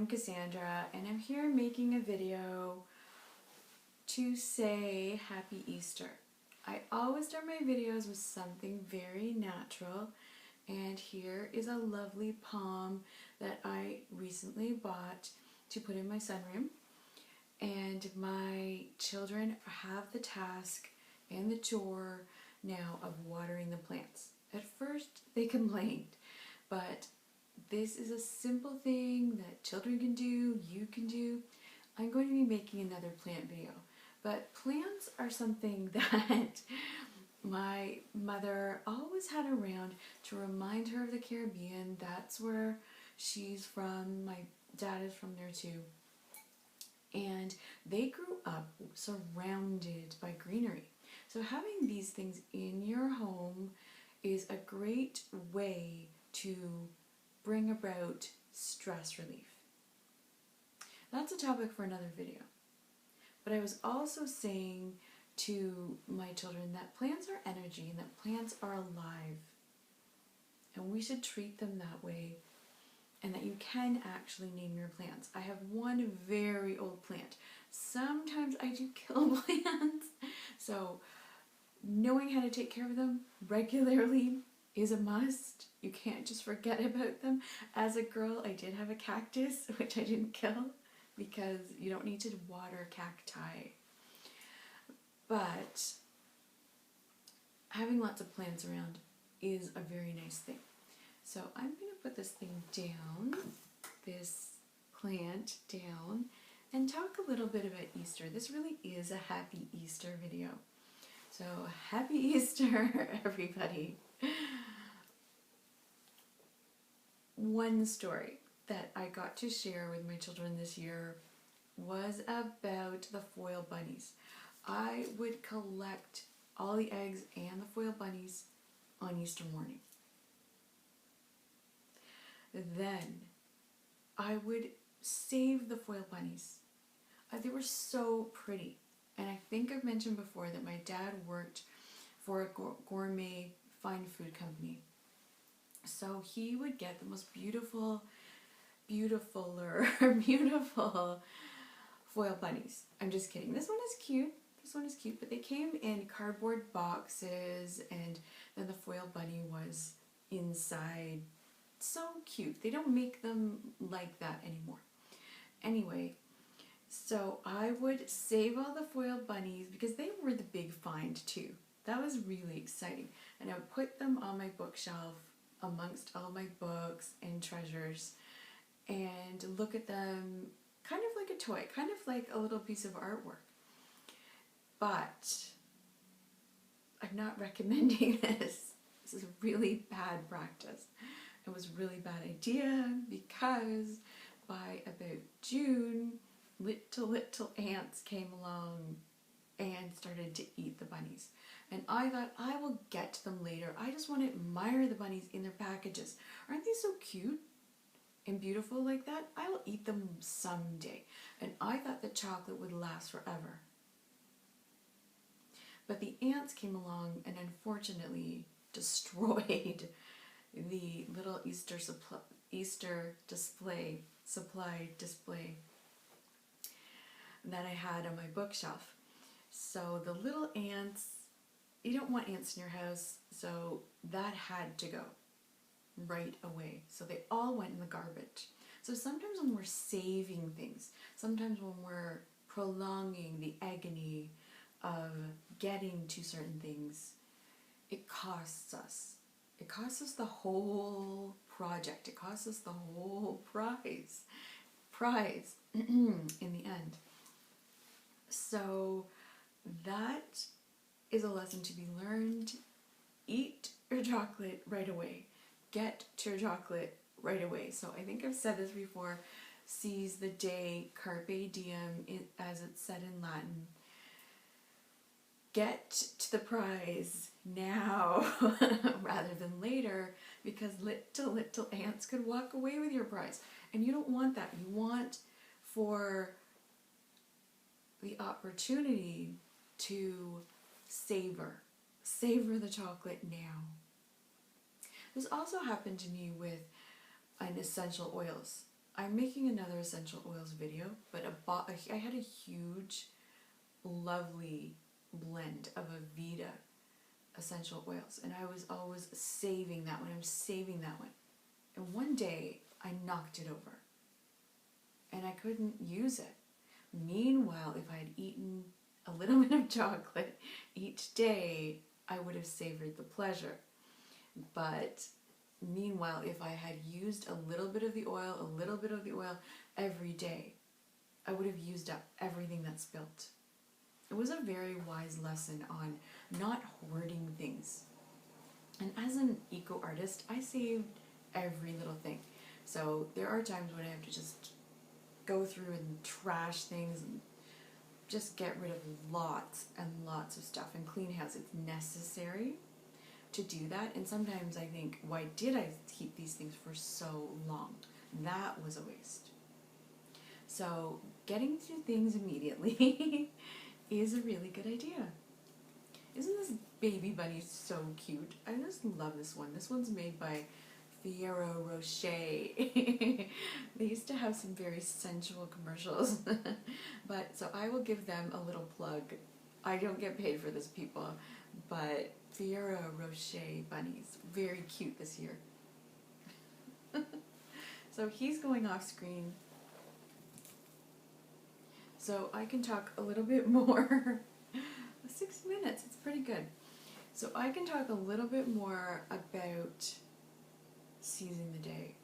I'm Cassandra, and I'm here making a video to say Happy Easter. I always start my videos with something very natural, and here is a lovely palm that I recently bought to put in my sunroom. And my children have the task and the chore now of watering the plants. At first they complained, but this is a simple thing that children can do, you can do. I'm going to be making another plant video, but plants are something that my mother always had around to remind her of the Caribbean. That's where she's from. My dad is from there too. And they grew up surrounded by greenery. So having these things in your home is a great way to bring about stress relief. That's a topic for another video. But I was also saying to my children that plants are energy and that plants are alive. And we should treat them that way, and that you can actually name your plants. I have one very old plant. Sometimes I do kill plants. So knowing how to take care of them regularly is a must. You can't just forget about them. As a girl, I did have a cactus, which I didn't kill because you don't need to water cacti. But having lots of plants around is a very nice thing. So I'm going to put this thing down, this plant down, and talk a little bit about Easter. This really is a Happy Easter video. So Happy Easter, everybody. One story that I got to share with my children this year was about the foil bunnies. I would collect all the eggs and the foil bunnies on Easter morning. Then I would save the foil bunnies. They were so pretty. And I think I've mentioned before that my dad worked for a gourmet fine food company. So he would get the most beautiful foil bunnies. I'm just kidding. This one is cute. This one is cute, but they came in cardboard boxes, and then the foil bunny was inside. So cute. They don't make them like that anymore. Anyway, so I would save all the foil bunnies because they were the big find too. That was really exciting. And I would put them on my bookshelf amongst all my books and treasures and look at them kind of like a toy, kind of like a little piece of artwork. But I'm not recommending this. This is a really bad practice. It was a really bad idea because by about June, little ants came along and started to eat the bunnies. And I thought, I will get to them later. I just want to admire the bunnies in their packages. Aren't they so cute and beautiful like that? I will eat them someday. And I thought the chocolate would last forever. But the ants came along and unfortunately destroyed the little Easter supply display that I had on my bookshelf. So the little ants, you don't want ants in your house, so that had to go right away. So they all went in the garbage. So sometimes when we're saving things, sometimes when we're prolonging the agony of getting to certain things, it costs us. It costs us the whole project. It costs us the whole prize in the end. So that is a lesson to be learned. Eat your chocolate right away. Get to your chocolate right away. So I think I've said this before, seize the day, carpe diem, as it's said in Latin. Get to the prize now rather than later, because little ants could walk away with your prize. And you don't want that. You want for the opportunity to savor the chocolate now. This also happened to me with essential oils. I'm making another essential oils video, but I had a huge, lovely blend of Aveda essential oils, and I was always saving that one. I'm saving that one. And one day, I knocked it over, and I couldn't use it. Meanwhile, if I had eaten a little bit of chocolate each day, I would have savored the pleasure. But meanwhile, if I had used a little bit of the oil every day, I would have used up everything that's spilt. It was a very wise lesson on not hoarding things. And as an eco-artist, I saved every little thing. So there are times when I have to just go through and trash things and just get rid of lots and lots of stuff and clean house. It's necessary to do that. And sometimes I think, why did I keep these things for so long? That was a waste. So getting to things immediately is a really good idea. Isn't this baby bunny so cute? I just love this one. This one's made by Ferrero Rocher. They used to have some very sensual commercials. But so I will give them a little plug. I don't get paid for this, people, but Ferrero Rocher bunnies, very cute this year. So he's going off screen, so I can talk a little bit more. 6 minutes, it's pretty good. So I can talk a little bit more about seizing the day.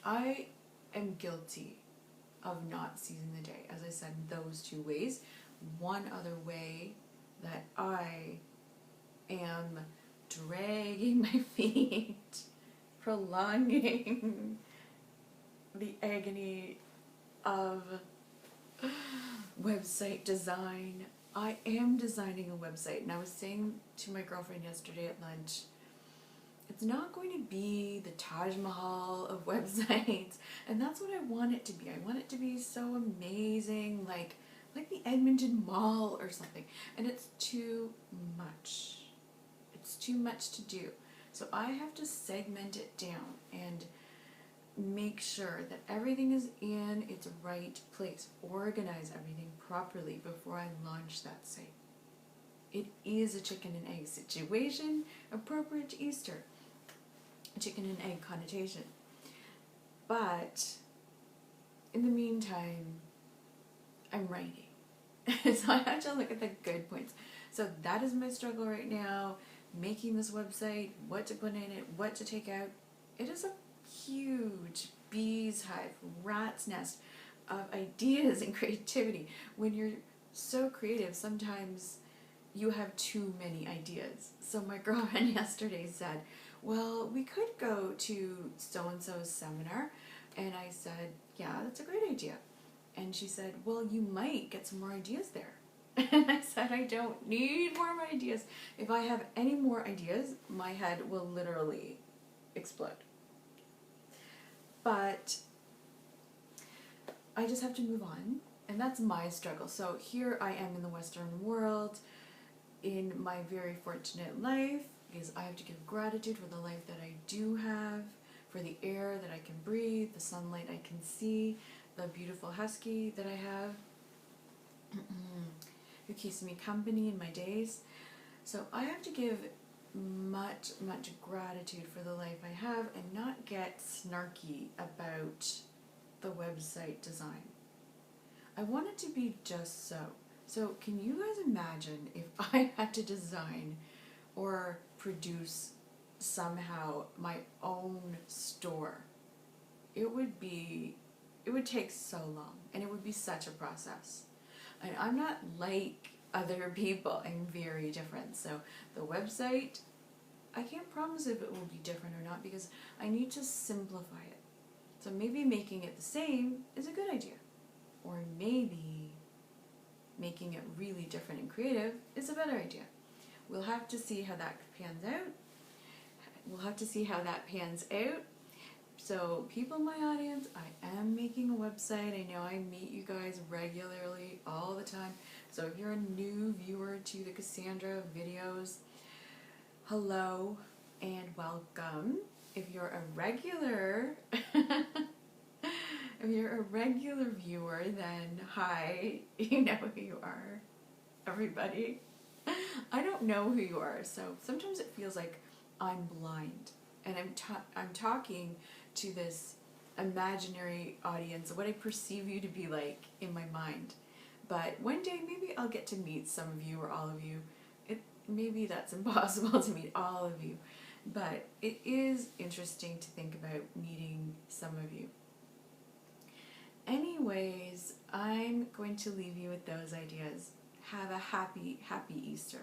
I am guilty of not seizing the day. As I said, those two ways. One other way that I am dragging my feet, prolonging the agony of website design. I am designing a website, and I was saying to my girlfriend yesterday at lunch, it's not going to be the Taj Mahal of websites, and that's what I want it to be. I want it to be so amazing, like the Edmonton Mall or something, and it's too much. It's too much to do. So I have to segment it down and make sure that everything is in its right place, organize everything properly before I launch that site. It is a chicken and egg situation, appropriate to Easter. A chicken and egg connotation. But in the meantime, I'm writing. So I have to look at the good points. So that is my struggle right now, making this website, what to put in it, what to take out. It is a huge bee's hive, rat's nest of ideas and creativity. When you're so creative, sometimes you have too many ideas. So my girlfriend yesterday said, well, we could go to so-and-so's seminar. And I said, yeah, that's a great idea. And she said, well, you might get some more ideas there. And I said, I don't need more ideas. If I have any more ideas, my head will literally explode. But I just have to move on, and that's my struggle. So here I am in the Western world, in my very fortunate life, because I have to give gratitude for the life that I do have, for the air that I can breathe, the sunlight I can see, the beautiful husky that I have, who keeps me company in my days. So I have to give much, much gratitude for the life I have and not get snarky about the website design. I want it to be just so. So can you guys imagine if I had to design or produce somehow my own store? It would take so long, and it would be such a process. And I'm not like other people. I'm very different. So the website, I can't promise if it will be different or not, because I need to simplify it. So maybe making it the same is a good idea. Or maybe making it really different and creative is a better idea. We'll have to see how that pans out. So people in my audience, I am making a website. I know I meet you guys regularly all the time. So if you're a new viewer to the Cassandra videos, hello and welcome. If you're a regular If you're a regular viewer, then hi, you know who you are, everybody. I don't know who you are, so sometimes it feels like I'm blind, and I'm talking to this imaginary audience, what I perceive you to be like in my mind. But one day maybe I'll get to meet some of you or all of you. Maybe that's impossible to meet all of you, but it is interesting to think about meeting some of you. Anyways, I'm going to leave you with those ideas. Have a happy, happy Easter.